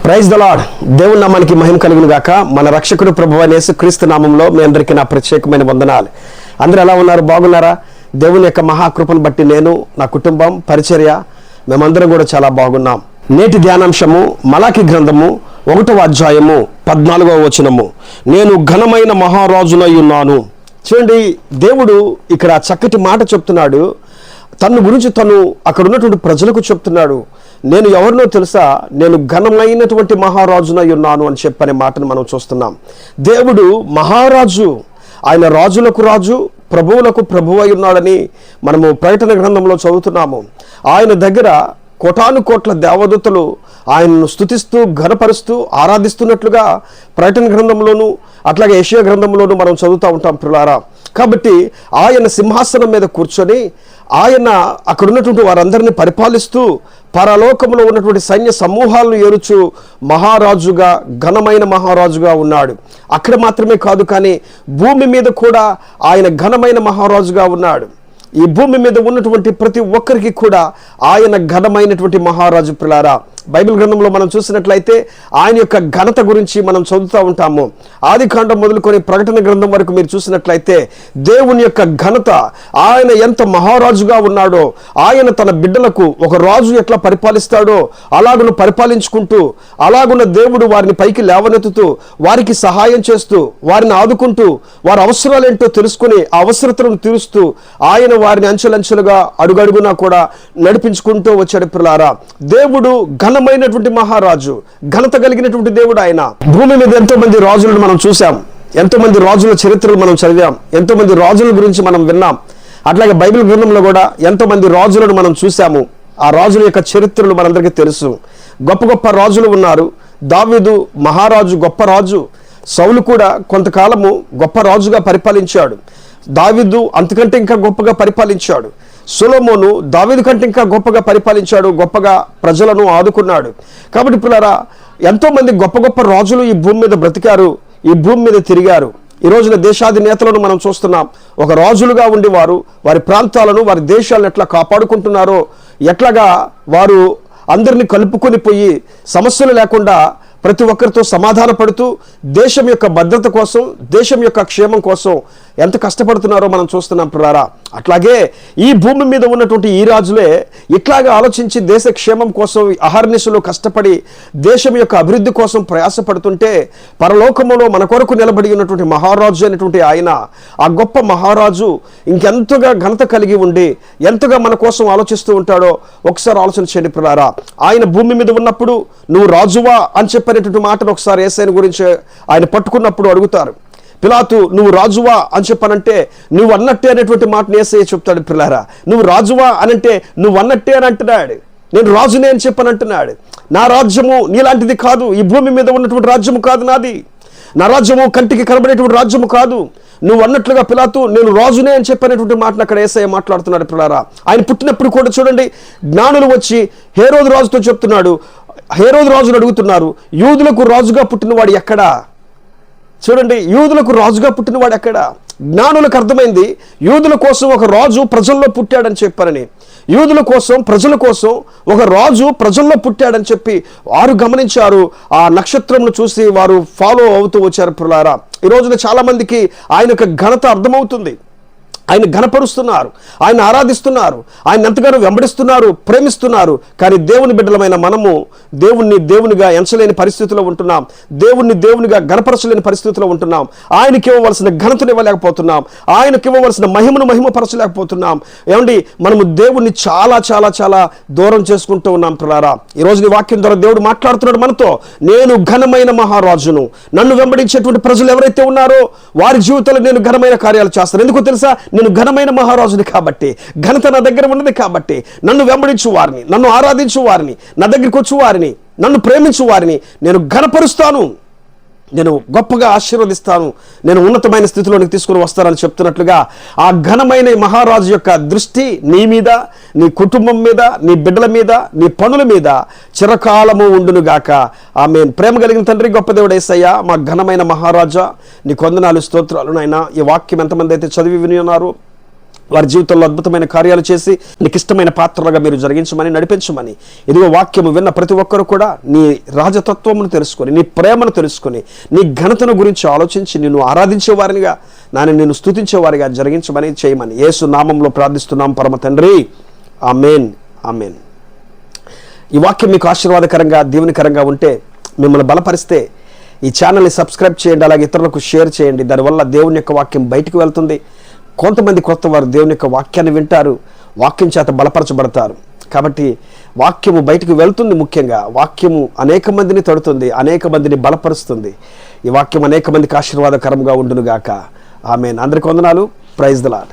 Praise the lord. దేవుని నామానికి మహిమ కలుగును గాక. మన రక్షకుడు ప్రభువైన యేసుక్రీస్తు నామంలో మీ అందరికీ నా ప్రత్యేకమైన వందనాలు. అందరూ ఎలా ఉన్నారు? బాగున్నారా? దేవుని యొక్క మహాకృపను బట్టి నేను, నా కుటుంబం, పరిచర్య మేమందరం కూడా చాలా బాగున్నాం. నేటి ధ్యానాంశము మలాకి గ్రంథము 1వ అధ్యాయము 14వ వచనము. నేను ఘనమైన మహారాజునై ఉన్నాను. చూడండి, దేవుడు ఇక్కడ చక్కటి మాట చెప్తున్నాడు. తన గురించి తను అక్కడ ఉన్నటువంటి ప్రజలకు చెప్తున్నాడు. నేను ఎవరినో తెలుసా? నేను ఘనమైనటువంటి మహారాజునై ఉన్నాను అని చెప్పనే మాటను మనం చూస్తున్నాం. దేవుడు మహారాజు, ఆయన రాజులకు రాజు, ప్రభువులకు ప్రభువు అయి ఉన్నాడని మనము ప్రకటన గ్రంథంలో చదువుతున్నాము. ఆయన దగ్గర కోటాను కోట్ల దేవదూతలు ఆయనను స్తుతిస్తూ ఘనపరుస్తూ ఆరాధిస్తున్నట్లుగా ప్రకటన గ్రంథంలోను అట్లాగే యెషయా గ్రంథంలోను మనం చదువుతూ ఉంటాం ప్రియులారా. కాబట్టి ఆయన సింహాసనం మీద కూర్చొని ఆయన అక్కడ ఉన్నటువంటి వారందరినీ పరిపాలిస్తూ పరలోకంలో ఉన్నటువంటి సైన్య సమూహాలను ఏరుచు మహారాజుగా, ఘనమైన మహారాజుగా ఉన్నాడు. అక్కడ మాత్రమే కాదు, కానీ భూమి మీద కూడా ఆయన ఘనమైన మహారాజుగా ఉన్నాడు. ఈ భూమి మీద ఉన్నటువంటి ప్రతి ఒక్కరికి కూడా ఆయన ఘనమైనటువంటి మహారాజు ప్రియులారా. బైబిల్ గ్రంథంలో మనం చూసినట్లయితే ఆయన యొక్క ఘనత గురించి మనం చదువుతూ ఉంటాము. ఆదికాండం మొదలుకొని ప్రకటన గ్రంథం వరకు మీరు చూసినట్లయితే దేవుని యొక్క ఘనత, ఆయన ఎంత మహారాజుగా ఉన్నాడో, ఆయన తన బిడ్డలకు ఒక రాజు ఎట్లా పరిపాలిస్తాడో అలాగును పరిపాలించుకుంటూ, అలాగున్న దేవుడు వారిని పైకి లేవనెత్తుతూ, వారికి సహాయం చేస్తూ, వారిని ఆదుకుంటూ, వారి అవసరాలేంటో తెలుసుకుని ఆ అవసరతలను తీరుస్తూ ఆయన వారిని అంచెలంచెలుగా అడుగడుగునా కూడా నడిపించుకుంటూ వచ్చాడు ప్రియులారా. దేవుడు ఘనమైనటువంటి మహారాజు, ఘనత కలిగినటువంటి దేవుడు ఆయన. భూమి మీద ఎంతో మంది రాజులను మనం చూసాం, ఎంతో మంది రాజుల చరిత్రలు మనం చదివాం, ఎంతో మంది రాజుల గురించి మనం విన్నాం. అట్లాగే బైబిల్ గ్రంథంలో కూడా ఎంతో మంది రాజులను మనం చూసాము. ఆ రాజుల యొక్క చరిత్రలు మనందరికీ తెలుసు. గొప్ప గొప్ప రాజులు ఉన్నారు. దావీదు మహారాజు, గొప్ప రాజు. సౌలు కూడా కొంతకాలము గొప్ప రాజుగా పరిపాలించాడు. దావీదు అంతకంటే ఇంకా గొప్పగా పరిపాలించాడు. సొలొమోను దావీదు కంటే ఇంకా గొప్పగా పరిపాలించాడు, గొప్పగా ప్రజలను ఆదుకున్నాడు. కాబట్టి పిల్లరా, ఎంతో మంది గొప్ప గొప్ప రాజులు ఈ భూమి మీద బ్రతికారు, ఈ భూమి మీద తిరిగారు. ఈ రోజున దేశాధినేతలను మనం చూస్తున్నాం. ఒక రాజులుగా ఉండి వారి ప్రాంతాలను, వారి దేశాలను ఎట్లా కాపాడుకుంటున్నారో, ఎట్లాగా వారు అందరినీ కలుపుకొని పోయి సమస్యలు లేకుండా ప్రతి ఒక్కరితో సమాధాన పడుతూ దేశం యొక్క భద్రత కోసం, దేశం యొక్క క్షేమం కోసం ఎంత కష్టపడుతున్నారో మనం చూస్తున్నాం ప్రియులారా. అట్లాగే ఈ భూమి మీద ఉన్నటువంటి ఈ రాజులే ఇట్లాగా ఆలోచించి దేశ క్షేమం కోసం అహర్నిశలు కష్టపడి దేశం యొక్క అభివృద్ధి కోసం ప్రయాసపడుతుంటే, పరలోకములో మన కొరకు నిలబడి ఉన్నటువంటి మహారాజు అయినటువంటి ఆయన, ఆ గొప్ప మహారాజు ఇంకెంతగా ఘనత కలిగి ఉండి ఎంతగా మన కోసం ఆలోచిస్తూ ఉంటాడో ఒకసారి ఆలోచన చేయండి ప్రియులారా. ఆయన భూమి మీద ఉన్నప్పుడు నువ్వు రాజువా అని చెప్పినటువంటి మాటను ఒకసారి యేసయ్య గురించి ఆయన పట్టుకున్నప్పుడు అడుగుతారు. పిలాతు నువ్వు రాజువా అని చెప్పనంటే నువ్వు అన్నట్టే అనేటువంటి మాటను యేసయ్య చెప్తాడు ప్రియులారా. నువ్వు రాజువా అనంటే నువ్వు అన్నట్టే అని అంటున్నాడు. నేను రాజునే అని చెప్పనంటున్నాడు. నా రాజ్యము నీలాంటిది కాదు, ఈ భూమి మీద ఉన్నటువంటి రాజ్యము కాదు నాది. నా రాజ్యము కంటికి కనబడేటువంటి రాజ్యము కాదు. నువ్వు అన్నట్లుగా పిలాతు నేను రాజునే అని చెప్పినటువంటి మాటను అక్కడ యేసయ్య మాట్లాడుతున్నాడు పిల్లారా. ఆయన పుట్టినప్పుడు కూడా చూడండి, జ్ఞానులు వచ్చి హేరోదు రాజుతో చెప్తున్నాడు. హేరోదు రాజును అడుగుతున్నారు, యూదులకు రాజుగా పుట్టినవాడు ఎక్కడా? చూడండి, యూదులకు రాజుగా పుట్టినవాడు ఎక్కడ? జ్ఞానులకు అర్థమైంది యూదుల కోసం ఒక రాజు ప్రజల్లో పుట్టాడని చెప్పారని. యూదుల కోసం, ప్రజల కోసం ఒక రాజు ప్రజల్లో పుట్టాడని చెప్పి వారు గమనించారు. ఆ నక్షత్రంను చూసి వారు ఫాలో అవుతూ వచ్చారు ప్రియులారా. ఈ రోజున చాలా మందికి ఆయన యొక్క ఘనత అర్థమవుతుంది. ఆయన ఘనపరుస్తున్నారు, ఆయన ఆరాధిస్తున్నారు, ఆయన ఎంతగానో వెంబడిస్తున్నారు, ప్రేమిస్తున్నారు. కానీ దేవుని బిడ్డలమైన మనము దేవునిగా ఎంచలేని పరిస్థితిలో ఉంటున్నాం. దేవునిగా ఘనపరచలేని పరిస్థితిలో ఉంటున్నాం. ఆయనకి ఇవ్వవలసిన ఘనతను ఇవ్వలేకపోతున్నాం. ఆయనకి ఇవ్వవలసిన మహిమపరచలేకపోతున్నాం. ఏమండి, మనము దేవుణ్ణి చాలా చాలా చాలా దూరం చేసుకుంటూ ఉన్నాం ప్రియులారా. ఈ రోజు ఈ వాక్యం ద్వారా దేవుడు మాట్లాడుతున్నాడు మనతో. నేను ఘనమైన మహారాజును. నన్ను వెంబడించేటువంటి ప్రజలు ఎవరైతే ఉన్నారో వారి జీవితంలో నేను ఘనమైన కార్యాలు చేస్తాను. ఎందుకో తెలుసా? నేను ఘనమైన మహారాజుని కాబట్టి, ఘనత నా దగ్గర ఉన్నది కాబట్టి, నన్ను వెంబడించు వారిని, నన్ను ఆరాధించు వారిని, నా దగ్గరికి వచ్చి వారిని, నన్ను ప్రేమించు వారిని నేను ఘనపరుస్తాను, నేను గొప్పగా ఆశీర్వదిస్తాను, నేను ఉన్నతమైన స్థితిలోనికి తీసుకుని వస్తానని చెప్తున్నట్లుగా ఆ ఘనమైన మహారాజు యొక్క దృష్టి నీ మీద, నీ కుటుంబం మీద, నీ బిడ్డల మీద, నీ పనుల మీద చిరకాలము ఉండునుగాక. ఆమేన్. ప్రేమ కలిగిన తండ్రి, గొప్ప దేవుడు యేసయ్య, మా ఘనమైన మహారాజా, నీ వందనాలు, స్తోత్రాలు నాయనా. ఈ వాక్యం ఎంతమంది అయితే చదివి విని ఉన్నారు వారి జీవితంలో అద్భుతమైన కార్యాలు చేసి నీకు ఇష్టమైన పాత్రలుగా మీరు జరిగించమని, నడిపించమని. ఇదిగో వాక్యము విన్న ప్రతి ఒక్కరు కూడా నీ రాజతత్వమును తెలుసుకొని, నీ ప్రేమను తెలుసుకొని, నీ ఘనతను గురించి ఆలోచించి నిన్ను ఆరాధించే వారినిగా, నిన్ను స్తుతించేవారిగా జరిగించమని, చేయమని యేసు నామంలో ప్రార్థిస్తున్నాం పరమ తండ్రి. ఆమేన్, ఆమేన్. ఈ వాక్యం మీకు ఆశీర్వాదకరంగా, దీవెనకరంగా ఉంటే, మిమ్మల్ని బలపరిస్తే ఈ ఛానల్ని సబ్స్క్రైబ్ చేయండి, అలాగే ఇతరులకు షేర్ చేయండి. దానివల్ల దేవుని యొక్క వాక్యం బయటకు వెళ్తుంది. కొంతమంది కొత్త వారు దేవుని యొక్క వాక్యాన్ని వింటారు, వాక్యం చేత బలపరచబడతారు. కాబట్టి వాక్యము బయటకు వెళ్తుంది. ముఖ్యంగా వాక్యము అనేక మందిని తడుతుంది, అనేక మందిని బలపరుస్తుంది. ఈ వాక్యం అనేక మందికి ఆశీర్వాదకరంగా ఉండునుగాక. ఆమేన్. అందరికీ వందనాలు. Praise the lord.